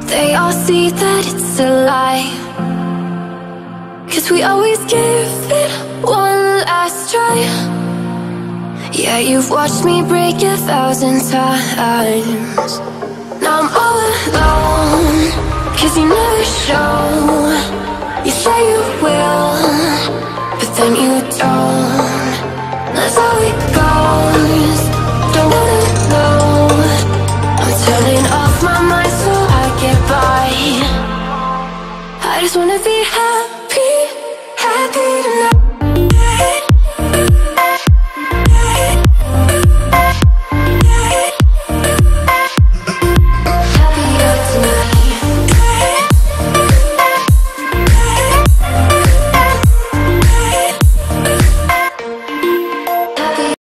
They all see that it's a lie, 'cause we always give it one last try. Yeah, you've watched me break 1,000 times. Now I'm all alone, 'cause you never show. You say you will, but then you don't. That's how it goes. Don't wanna know. I'm turning off my mind so I get by. I just wanna be happy.